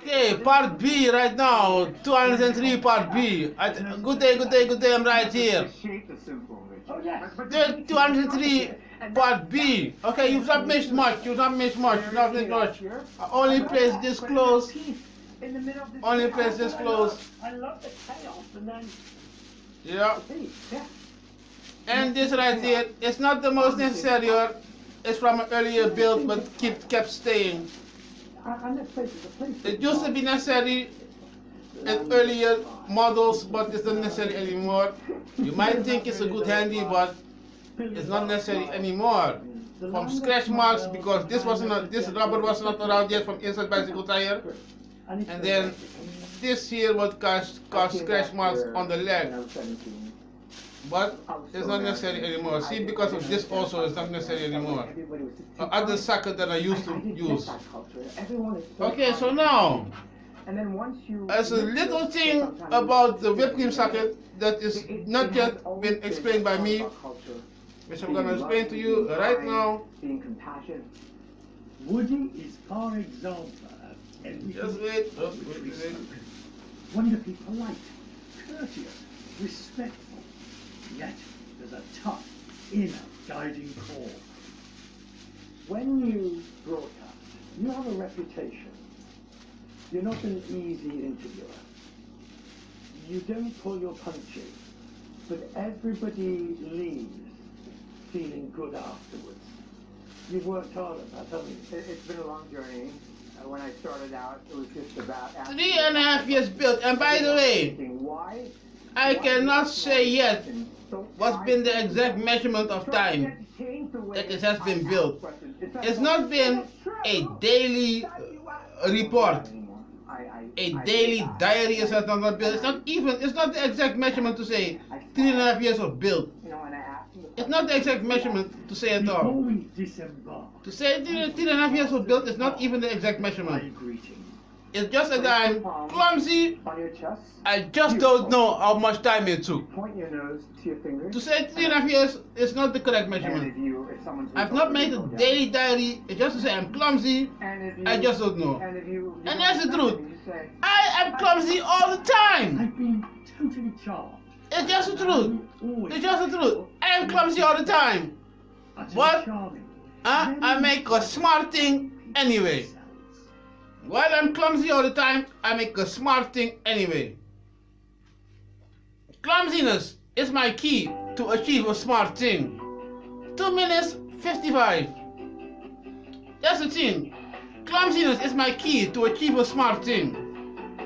Okay, part B right now, 203 part B. Good day, I'm right here. 203 part B. Okay, you've not missed much, I only place this close. Only place this close. I love the chaos and then... Yeah. And this right here, it's not the most necessary, it's from an earlier build, but kept staying. It used to be necessary in earlier models, but it's not necessary anymore. You might think it's a good handy, but it's not necessary anymore. From scratch marks, because this rubber was not around yet from inside bicycle tire, and then this here would cause scratch marks on the leg. But it's not necessary anymore. See, because of this also, it's not necessary anymore. Other socket that I used to use. Okay, so now, as a little thing about the whipped cream socket that is not yet been explained by me, which I'm going to explain to you right now. Woody is our example of everything. Just wait. Wonderfully polite, courteous, respectful. Yet there's a tough inner guiding core. When you broadcast, you have a reputation. You're not an easy interviewer. You don't pull your punches, but everybody leaves feeling good afterwards. You've worked hard at that, haven't you? It's been a long journey. When I started out, it was just about 3.5 years built, and by the way, I cannot say yet what's been the exact measurement of time that it has been built. It's not been a daily report, a daily diary is not built. It's not the exact measurement to say 3.5 years of build. It's not the exact measurement to say at all. To say 3.5 years of build is not even the exact measurement. It's just that I'm clumsy. I just don't know how much time it took. Point your nose to your fingers. To say 3.5 years is not the correct measurement. I've not made a daily diary. It's just to say I'm clumsy. I just don't know. And that's the truth. I am clumsy all the time. I've been totally charmed. It's just the truth. It's just the truth. I am clumsy all the time. But I make a smart thing anyway. While I'm clumsy all the time, I make a smart thing anyway. Clumsiness is my key to achieve a smart thing. 2 minutes 55. That's the thing. Clumsiness is my key to achieve a smart thing.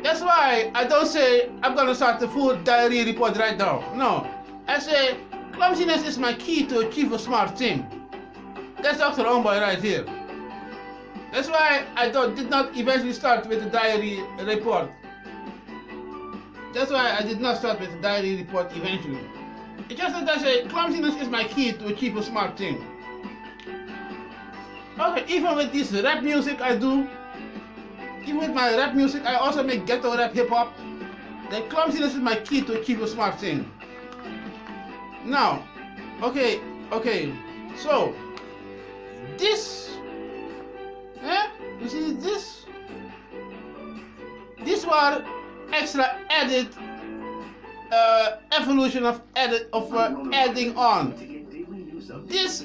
That's why I don't say I'm going to start the full diary report right now. No. I say clumsiness is my key to achieve a smart thing. That's dr.Ownbuy right here. That's why I did not eventually start with the diary report. That's why I did not start with the diary report eventually. It's just that I say clumsiness is my key to achieve a smart thing. Okay, even with this rap music I do, even with my rap music I also make ghetto rap hip hop, then clumsiness is my key to achieve a smart thing. Now, okay, so this, you see this was extra added evolution of adding on this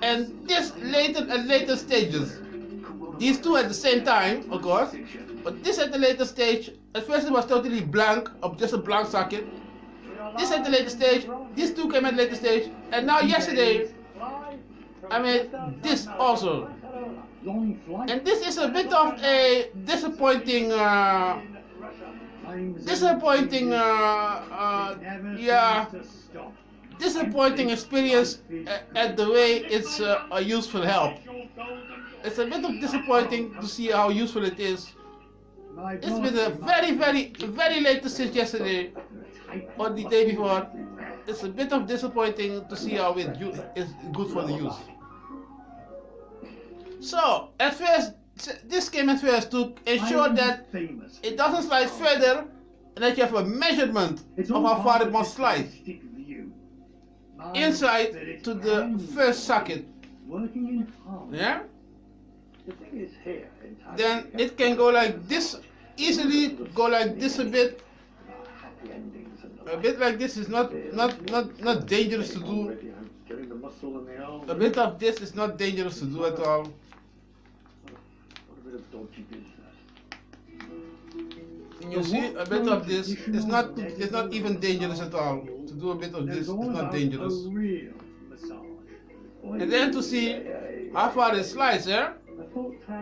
and this later stages. These two at the same time, of course, but this at the later stage. At first it was totally blank, of just a blank socket. This at the later stage, these two came at the later stage, and now yesterday I made this also. And this is a bit of a disappointing disappointing experience at the way it's a useful help. It's a bit of disappointing to see how useful it is. It's been a very late since yesterday or the day before. It's a bit of disappointing to see how it is good for the use. So at first, this came at first to ensure that it doesn't slide further and that you have a measurement of how far it must slide inside to the first socket. Yeah? Then it can go like this easily go like this a bit. Happy endings and A bit like this is not dangerous to do. getting the muscle in the arm. A bit of this is not dangerous to do at all. What a bit of dodgy business. And you see, a bit of this is not even dangerous at all. To do a bit of this is not dangerous. A real massage. And then to see how far it slides, eh?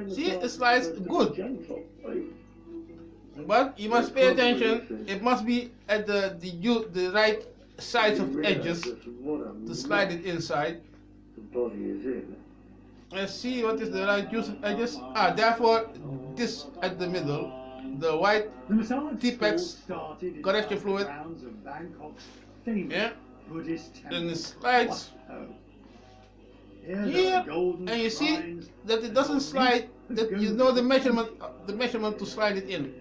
See, it slides good. But you must pay attention. It must be at the right sides of edges to slide it inside. The body is in. Let's see what is the right use of edges. Therefore, this at the middle, the white T-Pex correction fluid. Yeah, and it slides here, and you see that it doesn't slide. That you know the measurement to slide it in.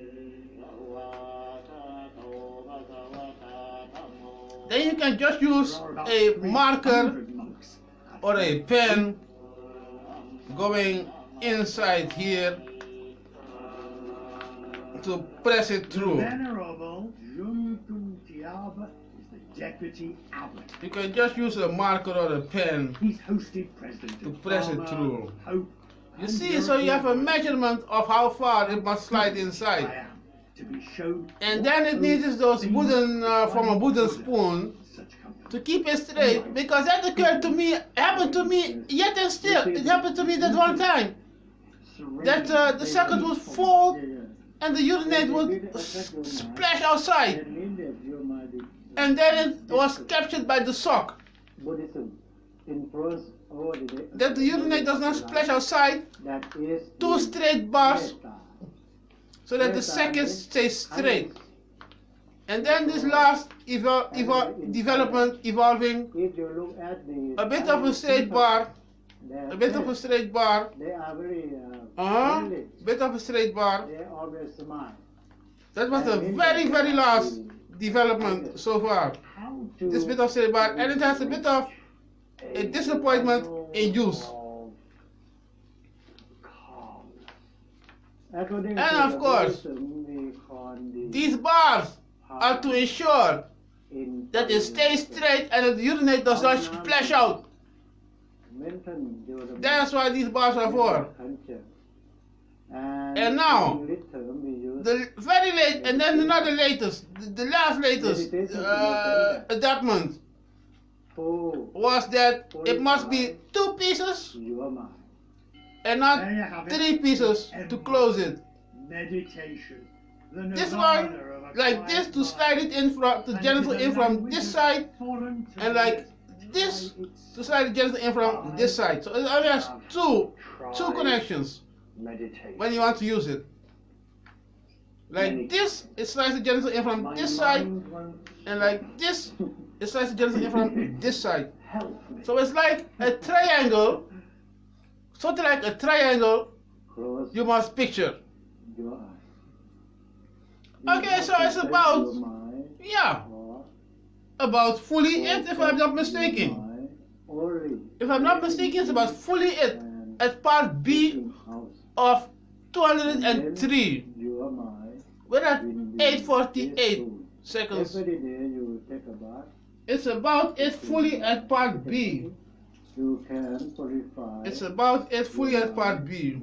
Then you can just use a marker or a pen going inside here to press it through. Venerable dr.Ownbuy is the deputy abbot. You can just use a marker or a pen He's hosted President to press it through. Pope, You see, so you have a measurement of how far it must slide inside. to be shown And then it needs those wooden, from a wooden spoon to keep it straight, because that occurred to me, happened to me, yet and still, it happened to me that one time, that the socket would fall and the urinate would splash outside, and then it was captured by the sock. That the urinate does not splash outside, 2 straight bars, so that the socket stays straight. And then this last development evolving a bit of a straight bar, a bit of a straight bar, bit of a straight bar. That was the very last development so far. This bit of straight bar, and it has a bit of a disappointment in use. And of course, these bars are to ensure that it stays straight and that the urinate does not splash out. That's why these bars are for. And now, the very late, and then another latest, the last latest adaptment was that it must be 2 pieces and not 3 pieces to close it. meditation. This one, like this, to slide it in from the genital in from this side, and like this to slide the genital in from this side. So it only has two connections when you want to use it. Like this, it slides the genital in from this side, and like this, it slides the genital in from this side. So it's like a triangle, something like a triangle you must picture. Okay, so it's about, yeah, about fully it, if I'm not mistaken. If I'm not mistaken, it's about fully it at part B of 203. We're at 8:48 seconds. It's about it fully at part B. It's about it fully at part B.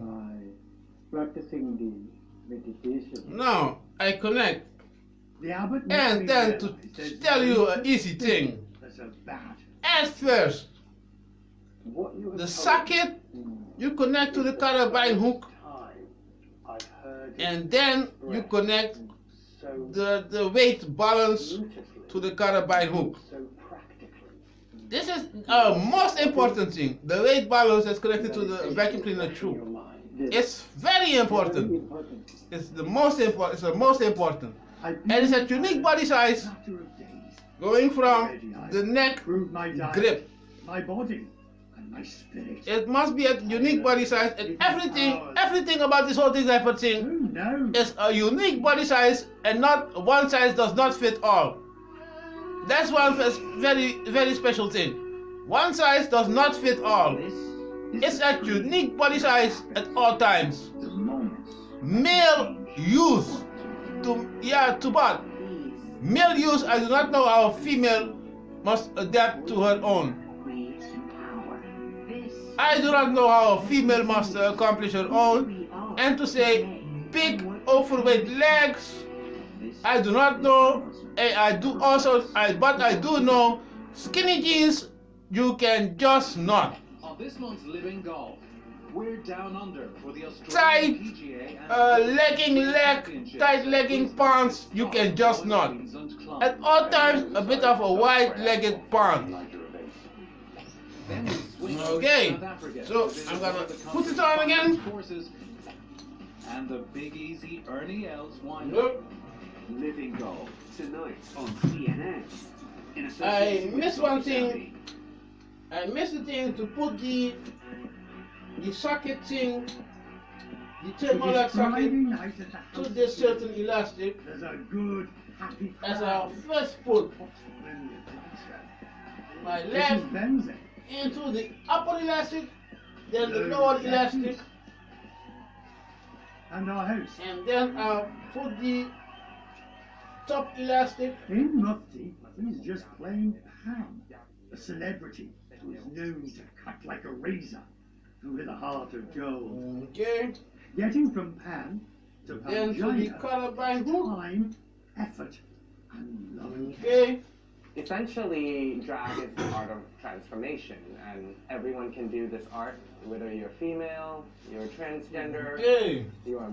Practicing the meditation. Now I connect, and then to tell you an easy thing. At first, the socket you connect to the carabine hook, and then you connect the weight balance to the carabine hook. This is a most important thing. The weight balance is connected to the vacuum cleaner tube. It's very important. It's the most important. It's the most important. And it's a unique body size, going from the neck grip. My body and my spirit. It must be a unique body size, and everything about this whole dickdaiper thing is a unique body size, and not one size does not fit all. That's one very special thing. One size does not fit all. It's a unique body size at all times. Male use. To but male use, I do not know how female must adapt to her own. I do not know how a female must accomplish her own. And to say big overweight legs, I do not know. But I do know skinny jeans you can just not. On this month's Living Golf, we're down under for the Tight Australian PGA tight legging pants you can just not. At all times a bit of a wide-legged pant. Okay, so I'm gonna put it on again. And the Big Easy Ernie Els wind Look. Living Golf tonight on CNN. I missed one thing. I missed the thing to put the socket thing, the thermolag socket, to this certain elastic There's a good, happy as I first put my left into the upper elastic, then the lower elastic, and our house. and then I'll put the top elastic. In Mufti, he's just plain Ham, a celebrity who is known to cut like a razor and with a heart of gold. Okay, Getting from Pan to then to the collarbine hook. time, effort, and love. Okay, Essentially, drag is the art of transformation, and everyone can do this art, whether you're female, you're transgender, okay. you're a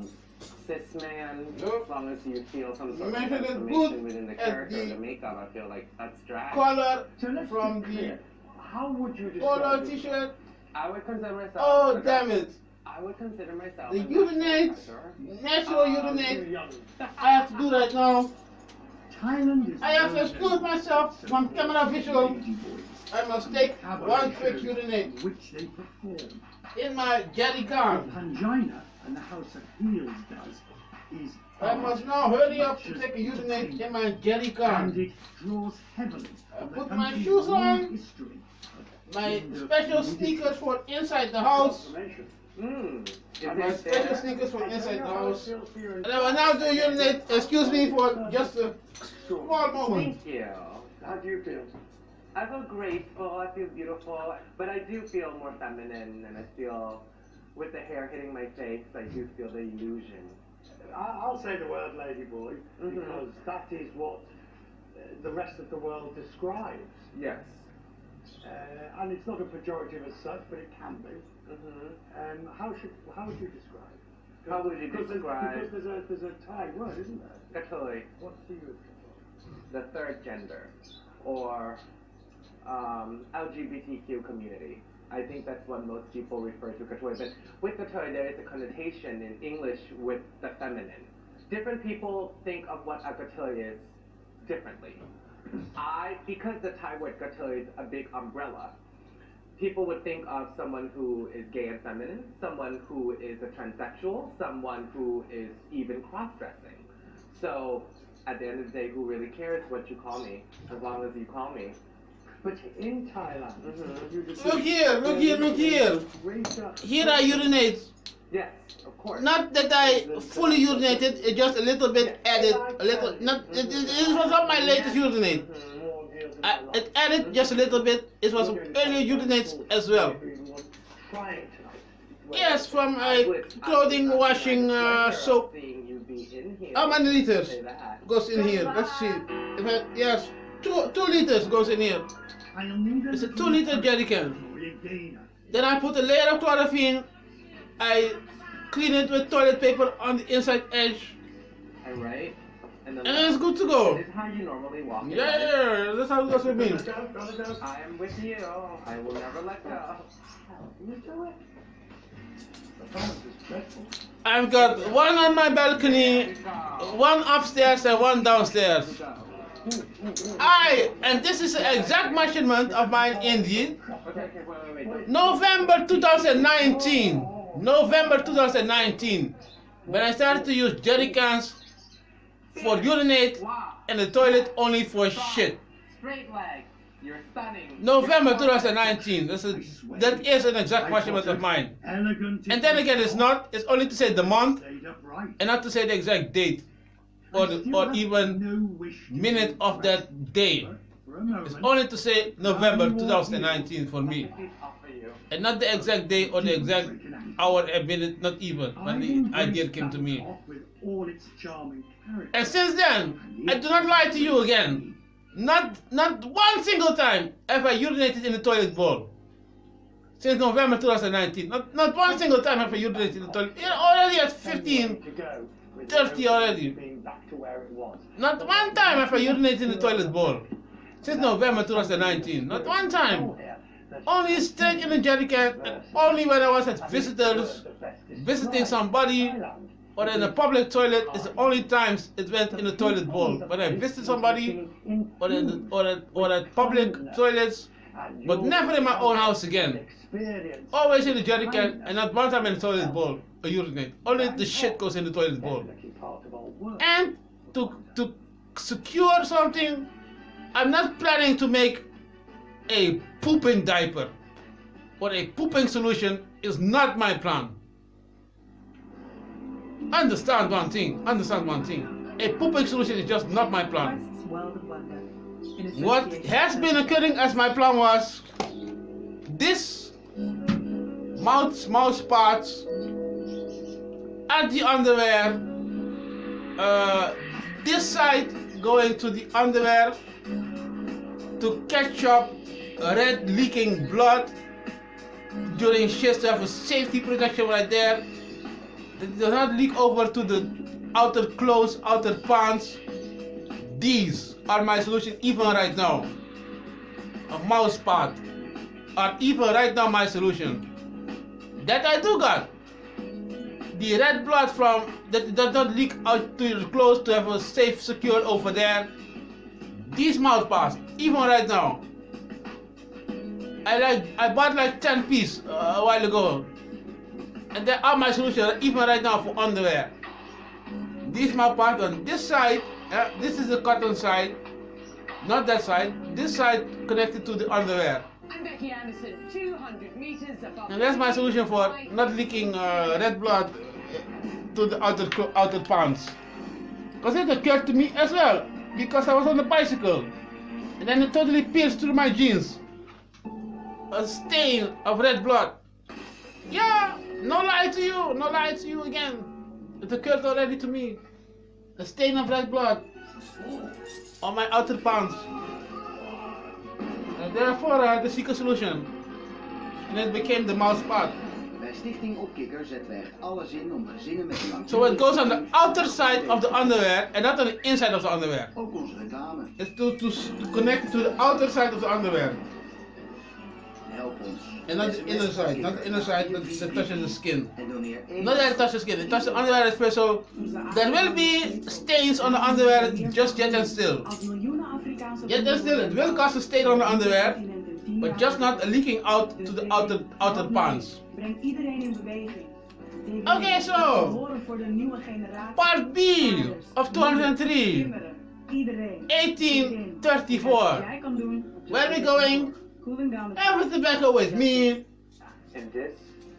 cis man, Yep. as long as you feel some sort of Make it look transformation good within the at character or the the makeup, I feel like that's drag. Collar So let's from be the clear. How would you collar describe it? t-shirt. I would consider myself. Oh damn it! I would consider myself. The a natural urinate, actor. natural urinate. I have to do that now. Thailand is I have to exclude myself from camera visual. I must take one quick urinate which they perform. in my jerry What can. Pangina and the House of Heels does is I must now hurry up to take a urinate in my jerry and can. it draws heavily I from the put my country's shoes long on, history of my gender special fluidity. sneakers for inside the house. Mm. And my special sneakers for inside the house. And I will now do urinate. Excuse me for just a small moment. Thank you. How do you feel? I feel grateful, I feel beautiful, but I do feel more feminine, and I feel with the hair hitting my face, I do feel the illusion. I'll say the word ladyboy Mhm. because that is what the rest of the world describes. Yes. And it's not a pejorative as such, but it can be. Mm-hmm. How would you describe? How would you Because describe there's a Thai word, isn't there? Katoi, What's the use? the third gender, or LGBTQ community? I think that's what most people refer to Katoi. But with Katoi, there is a connotation in English with the feminine. Different people think of what a Katoi is differently. Because the Thai word Katoi is a big umbrella, people would think of someone who is gay and feminine, someone who is a transsexual, someone who is even cross-dressing. So, at the end of the day, who really cares what you call me, as long as you call me? But in Thailand, you just Look here, look here, look here. Here I urinate. Yes, of course. Not that I fully urinated, it just a little bit added, a little, not, it was not my latest urinate. It added just a little bit, it was earlier urinates as well. trying tonight. Yes, from clothing washing soap. How many liters goes in here? Let's see. Yes, 2 liters goes in here. It's a 2 liter jerry can. Then I put a layer of chlorophene. I clean it with toilet paper on the inside edge. Alright. And then And it's good to go. this is how you normally walk. Yeah, that's how it goes with me. I am with you. I will never let go. I've got one on my balcony, one upstairs and one downstairs. And this is the exact measurement of mine indeed. Okay, wait. November 2019. November 2019. When I started to use jerry cans for urinate and the toilet only for shit. Straight leg. You're stunning. November 2019. That is an exact measurement of mine. Elegant. And then again, it's not. It's only to say the month Stayed upright. and not to say the exact date or even minute of that day. For a moment, It's only to say November 2019 for me, and not the exact day or the exact hour and minute, not even when the idea came to me. with all its charming character. And since then, I do not lie to you again. Not one single time have I urinated in the toilet bowl. Since November 2019, not one single time have I urinated in the toilet. You're already at 15, To go with 30 already. being back to where it was. Not one time have I urinated in the toilet bowl. Since November 2019, not one time. Only straight in the jerry can, and only when I was at visitors, visiting somebody, or in a public toilet is the only times it went in the toilet bowl. When I visited somebody, or at public toilets, but never in my own house again. Always in the jerry can, and not one time in the toilet bowl, or urinate. Only the shit goes in the toilet bowl. And to secure something, I'm not planning to make a pooping diaper, or a pooping solution is not my plan. Understand one thing. A pooping solution is just not my plan. What has been occurring as my plan was this mouse parts at the underwear, this side going to the underwear to catch up red leaking blood during shifts, to have a safety protection right there. It does not leak over to the outer clothes, outer pants. These are my solution even right now. A mouse part are even right now my solution. That I do got. The red blood from that does not leak out to your clothes, to have a safe, secure over there. These mouth parts, even right now. I bought like 10 pieces a while ago. And they are my solution even right now for underwear. These mouth parts on this side, this is the cotton side, not that side. This side connected to the underwear. I'm Becky Anderson, 200 meters above. And that's my solution for not leaking red blood to the outer pants. Because it occurred to me as well, because I was on the bicycle, and then it totally pierced through my jeans. A stain of red blood. Yeah, no lie to you again. It occurred already to me. A stain of red blood on my outer pants. And therefore I had to seek a solution. And it became the mouse part. So it goes on the outer side of the underwear and not on the inside of the underwear. It's to connect to the outer side of the underwear. And not the inner side, that touches the skin. Not that it touches the skin, it touches the underwear at first, so there will be stains on the underwear just yet and still. Yet and still, it will cause a stain on the underwear, but just not leaking out to the outer pants. Okay, so part B of 203, 1834. Where are we going? Have a tobacco with me. And this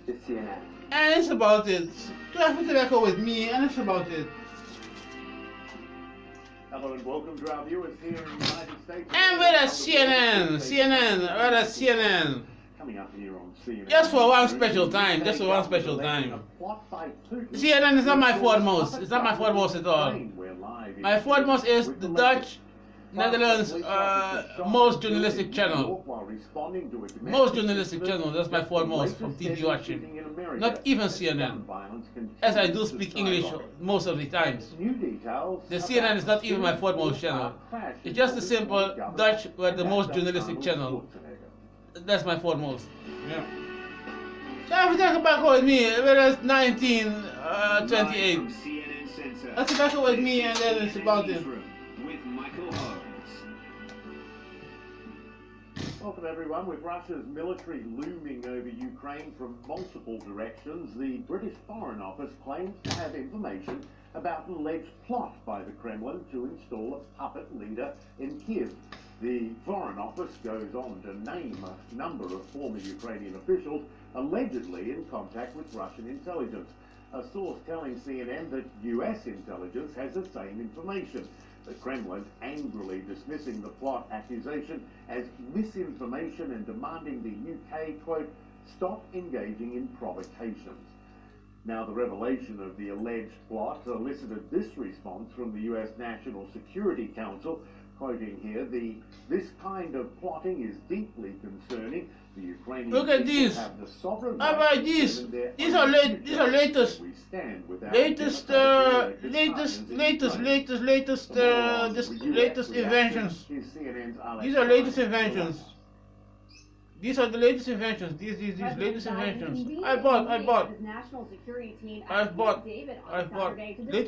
is CNN. And it's about it. To have a tobacco with me, and it's about it. Hello and welcome to our viewers here in the United States. And we're at CNN. We're at CNN. Coming up here on CNN. Just for one special time. CNN is not my foremost. It's not my foremost at all. My foremost is the Dutch, Netherlands, most journalistic channel. Most journalistic channel, that's my foremost from TV watching. Not even CNN. As I do speak English most of the times. The CNN is not even my foremost channel. It's just a simple Dutch, but the most journalistic channel. That's my foremost. Yeah. So if you talk about with me, whereas 1928. That's tobacco with me, and then it's about it. Welcome everyone. With Russia's military looming over Ukraine from multiple directions, the British Foreign Office claims to have information about an alleged plot by the Kremlin to install a puppet leader in Kiev. The Foreign Office goes on to name a number of former Ukrainian officials allegedly in contact with Russian intelligence. A source telling CNN that US intelligence has the same information. The Kremlin angrily dismissing the plot accusation as misinformation and demanding the UK, quote, stop engaging in provocations. Now, the revelation of the alleged plot elicited this response from the US National Security Council, quoting here, this kind of plotting is deeply concerning. The Ukrainian Look at people these. have the sovereign How right about to these? determine their These own are future. latest We stand with our latest democratically elected latest partners in latest Ukraine. latest For more on this the US latest reaction, inventions. here's CNN's Alex These are latest Stein. inventions. These are the latest inventions. These latest inventions. I bought. I bought latest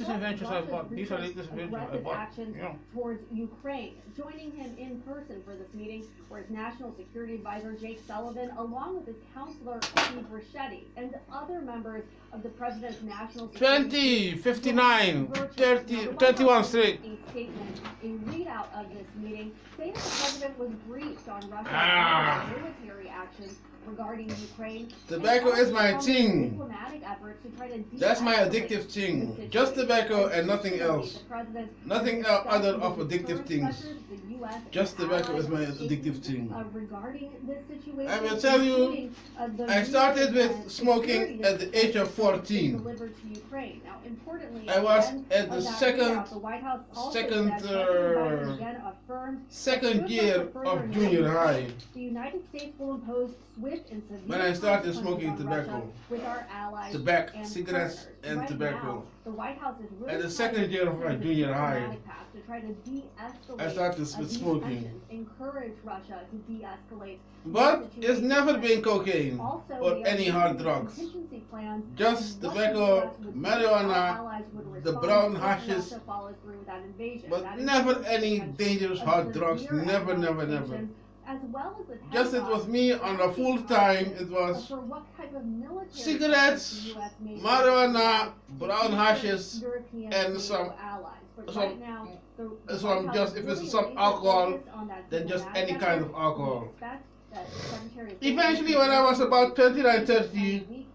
inventions. I bought. These are latest inventions. I bought. Actions Yeah. towards Ukraine. Joining him in person for this meeting were his National Security Advisor Jake Sullivan, along with his counselor Steve Ricchetti, and other members of the President's National Security 20, 59, 30, 21 straight. A statement, a readout of this meeting, saying that the President was briefed on Russia's military actions regarding Ukraine. Tobacco is my thing. Diplomatic efforts to try to That's my de-escalate addictive thing. the Just tobacco and nothing situation. else. The President Nothing discussed other the of addictive deterrent things. pressures the US and Just tobacco allies is my are taking, addictive thing. Regarding this situation, I will tell you, including, the I started with recent, smoking security at the age of assistance 14. delivered to Ukraine. Now, importantly, I was end at of the that second- readout, the White House also second, said President Biden again affirmed Second that year should further of junior high. The United States will impose swift and severe When I started consequences smoking on tobacco. Russia with our allies Tobacco, and cigarettes, partners. and Right tobacco. now, the White House is really At the trying second to year of my pursue the junior high, diplomatic path to try to de-escalate I started with these smoking. tensions, encourage Russia to de-escalate. But the it's never been cocaine Also, or they are any hard creating drugs. contingency plans Just on what tobacco, the US would do, how marijuana, allies would the respond brown if hashes, Russia follows through with that invasion. but That never includes any potential dangerous of hard drugs. severe Never, economic never, never. sanctions, as well as the Just it was me on a full time. It was for what type of military cigarettes, presence the US may marijuana, use brown to hashes, European and NATO some- allies. But some- right now, the some White House just- is if it's really some laser alcohol, focused on that then just diplomatic any kind of effort. alcohol. We expect that Secretary of State Eventually, when I was about 29, 30,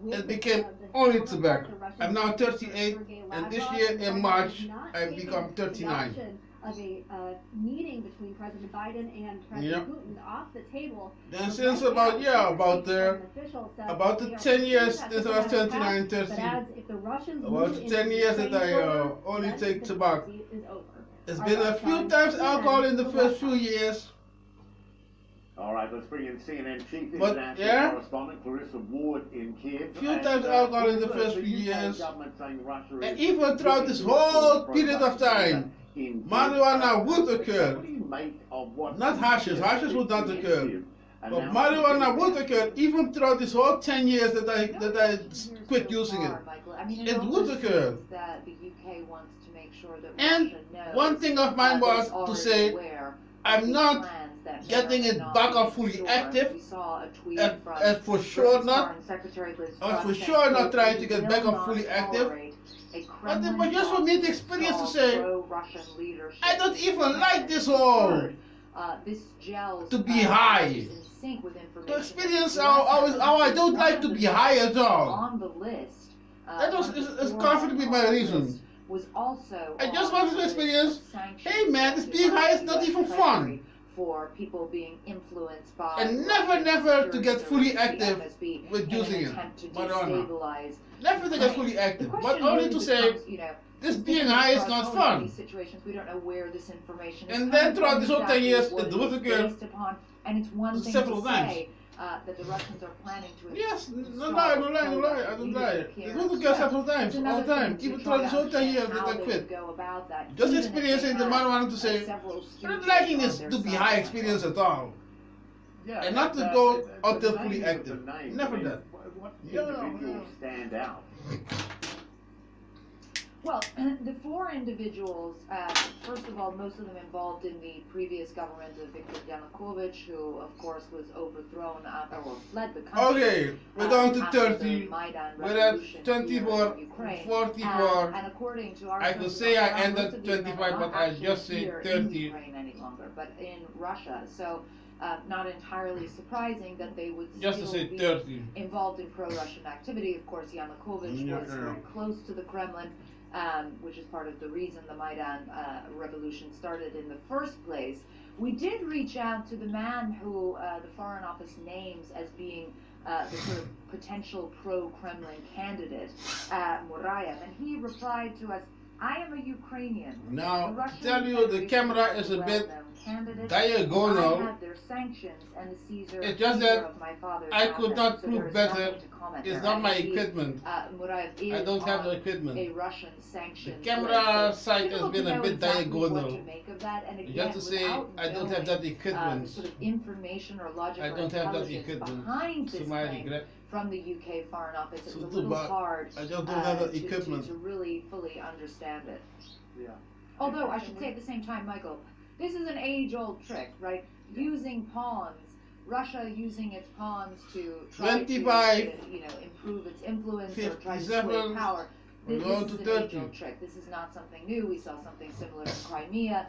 with it became the only counterpart tobacco. to Russian I'm now Secretary 38, Sergei and this Lavrov, year and in Biden March, has not I taken become the 39. option of a meeting between President Biden and President Yep. Putin off the table. Then since about about the 10 years since I was 29, 30, about the 10 years that I only take tobacco. It's been a few times alcohol in the first few years. All right, let's bring in CNN chief But, international yeah. correspondent Clarissa Ward in Kiev. Few And, times alcohol in the also first few UK years. government saying Russia And is even throughout this whole period of time, in marijuana would So occur. what do you make of what Not hashes. Hashes would not occur. Kiev But announced marijuana would today? occur even throughout this whole 10 years that I quit using it. I mean, It would occur. that the UK wants to make sure that And Russia knows one thing of mine that was it's to already say, aware of I'm these not plans that may getting or it may not back be or in fully store. active. We saw a tweet And from for sure Britain's not. Foreign Secretary Liz I was for Truss sure saying, not quote, trying to "We get will back or not fully active. tolerate a But just for me to experience to say, pro-Russian leadership I don't in even Ukraine." like this whole Third, this gels to be high. is in sync with information to experience that how I don't one like of to the be high at all. on the list. That was one of the is four comfortably my on the reason. list Was also I just on wanted to the list experience, of sanctions hey man, this directed being by high is the not US even Treasury fun. For people being influenced by And Russian never to get security fully services, active the FSB, with in using an it. attempt to Marijuana. destabilize Never to get Ukraine. fully The active, but question only really to say, becomes, you know, this this being is high is across not all of fun. These situations, we don't know where this information is And coming then throughout from, this whole 10 exactly years, what it it was is again based upon, and it's one thing several to times. say that the Russians are planning to Yes, install no lie, I don't pro-Russian lie. leadership It here. was again several times, It's all another the time. thing to Even try throughout to this whole 10 years understand that I how they quit. would go about that, Just even if experiencing they the have, marijuana to say, several I'm not stooges liking on this their to be side. high experience at all. Yeah, And not to but, go the until names fully of active. the names, Never I mean, that. What Yeah, individuals stand out? Well, the four individuals, first of all, most of them involved in the previous government of Viktor Yanukovych, who, of course, was overthrown or fled the country. Okay, we're down to after 30. the Maidan We're at revolution 24, here in Ukraine. 44. And according to our I could sources say on I the ground, ended most of these men 25, are but not I actually just said here 30. in Ukraine any longer, but in Russia. So, not entirely surprising that they would Just to still say be 30. involved in pro-Russian activity. Of course, Yanukovych was very close to the Kremlin, which is part of the reason the Maidan revolution started in the first place. We did reach out to the man who the Foreign Office names as being the sort of potential pro-Kremlin candidate, Murayev, and he replied to us, "I am a Ukrainian. Now, The Russian to tell you, the camera is a bit diagonal. I had their sanctions and the seizure It's just that of my father's I could assets, not so prove there is better. nothing to comment It's there. not And my indeed, equipment. Murayev is I don't have the on equipment. a Russian sanction. The camera list. site has Difficult been to a know bit exactly diagonal. what to make of that, and again, Just to say, without I don't have knowing, that equipment. sort of information or logic I or don't have that intelligence equipment. behind To this my claim regret. from the UK Foreign Office. It's So a too little bad. hard I just don't have that to equipment. really fully understand it. Yeah. Although I should say at the same time, Michael, this is an age-old trick, right? Using pawns, Russia using its pawns to try 25, to improve its influence or try to sway 57, power. we're This going is to an 30. age-old trick. This is not something new. We saw something similar in Crimea.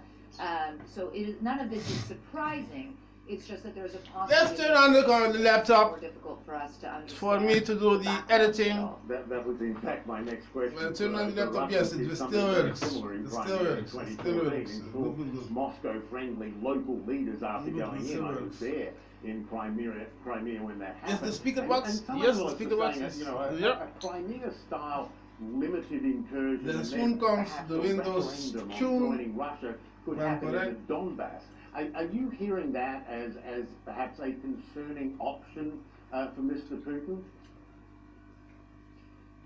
So none of this is surprising. It's just that there's a possibility. Let's turn on the laptop more difficult for us to understand. for me to do the editing. That was in fact my next question. Well, turn on the The laptop, Russians yes, did it something still very works. similar in It still Crimea in works. It still 2014, works. installed Moscow-friendly local leaders after It going still in. I was works. there in Crimea when that Is happened. the speaker And- box? and some Yes, the analysts speaker are box saying is. that, Yep. a Crimea-style limited incursion. Then and soon then comes perhaps the a Windows referendum on tune. joining Russia could Am I happen in correct? the Donbass. Are you hearing that as perhaps a concerning option for Mr. Putin?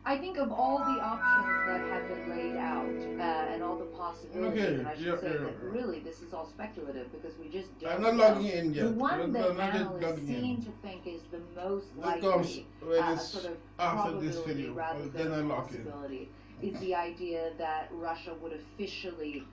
I think of all the options that have been laid out and all the possibilities, Okay, and I should yeah, say yeah, that yeah. really this is all speculative because we just don't I'm not know. logging in yet. The one that I'm not analysts logging in. seem to think is the most That comes likely when it's sort of after this probability video. rather Then I than log in. possibility is the idea that Russia would officially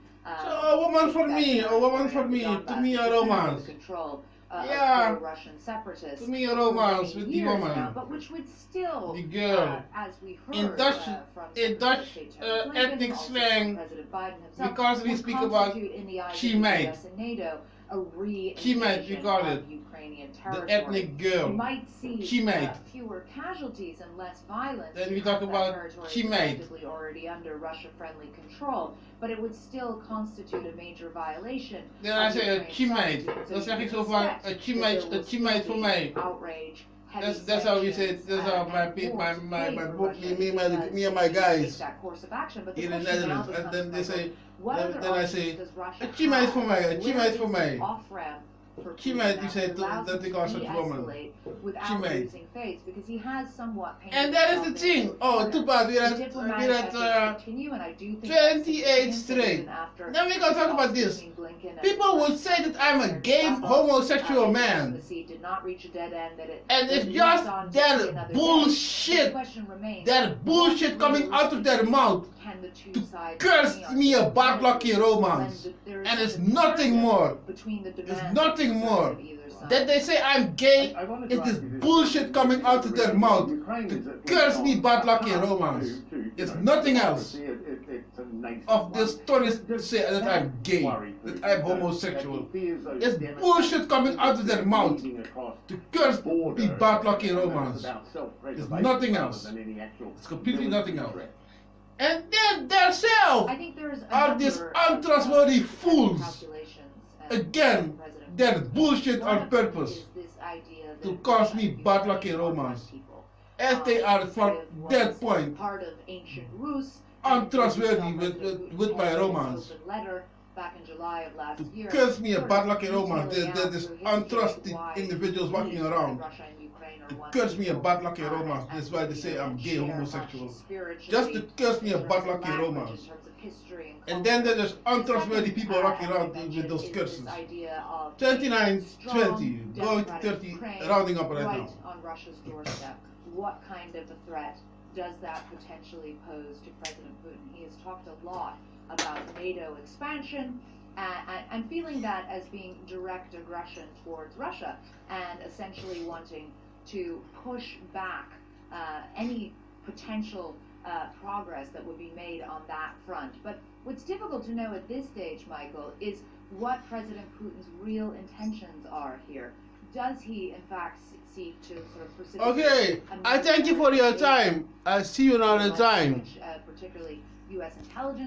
So a woman for me, a woman for me, to me a romance. Control Yeah. of Russian separatists. To me a for romance many with the years woman. now, but which would still, The girl. as we heard In Dutch- from in Secretary Dutch, of State Tony Blinken, ethnic also slang, from President Biden himself, because we would speak about constitute in the eyes she of the made. US and NATO a She made, we re-invasion call of it Ukrainian the territory. ethnic girl. We might see She made. fewer casualties and less violence. Then we because talk that about territory she is made. effectively already under Russia-friendly control, but it would still constitute a major violation. Then I of say Ukraine's she made. sovereignty. Dan So zeg you ik can zo van, expect she that made, there will she made still for be mij. outrage, heavy That's how you say it. sanctions, That's how and my more people, to pay for book, Russia me and my to guys take that course of action. But the in the question now Netherlands. And then they becomes, say, what other then I options say, does Russia she made have? for mij, she Where made is for the mij. off-ramp for She Putin made, now you say, that allows that him they to call such woman. de-escalate without She made. losing face, because he has somewhat painted And that is himself the in a thing. corner. Oh, too bad. The diplomatic efforts continue, and I do think that's 28 significant straight. even after Then we gonna talk about this. Blinken and People will say that I'm a gay homosexual man. Diplomacy did not reach a dead end, that it And it's moved just on to that another day. bullshit, The question remains, that bullshit coming out of their mouth can the two to sides curse agree on me a something bad lucky when romance. there is And it's such a nothing discernment more. between the It's demands nothing and more. concerns of either side. That they say I'm gay, I wanted to it's this ask you this. bullshit coming out of their mouth Ukraine to is at curse least me on bad lucky path romance. to, It's you know, nothing else democracy. It's a nascent of the one. stories Does say that I'm gay, worry that Putin, I'm that homosexual. he fears those It's Democrats bullshit coming out of their mouth leading across to curse the border, me bad lucky and romance. it's about self-preservation It's nothing rather else. than any actual It's completely nothing military else. threat. And then themselves I think there's a are these number of, untrustworthy fools. calculations, Again, President they're Putin. bullshit One on of them purpose is this idea that to cause me Russia bad is lucky one romance. people. As they are from was that point part of ancient Rus, untrustworthy and with President my Putin romance. open letter back in July of last To year, curse me a sort bad of lucky romance. detailing There's out this through history untrusted why individuals walking he and around. Russia and Ukraine are one Curse me a people, bad lucky and romance. That's why they you say know, I'm gay, share homosexual. much spiritually, Just to curse me a in bad terms of lucky language, romance. in terms of history And then culture. there's untrustworthy The second, people walking around element with those is curses. this idea of 29, strong, 20, going to democratic 30, Ukraine rounding up right right now. on Russia's doorstep. What kind of a threat does that potentially pose to President Putin? He has talked a lot about NATO expansion and feeling that as being direct aggression towards Russia and essentially wanting to push back any potential progress that would be made on that front. But what's difficult to know at this stage, Michael, is what President Putin's real intentions are here. Does he, in fact, seek to sort of precipitate? Okay, I thank you for your time. I'll see you another time. Particularly U.S. intelligence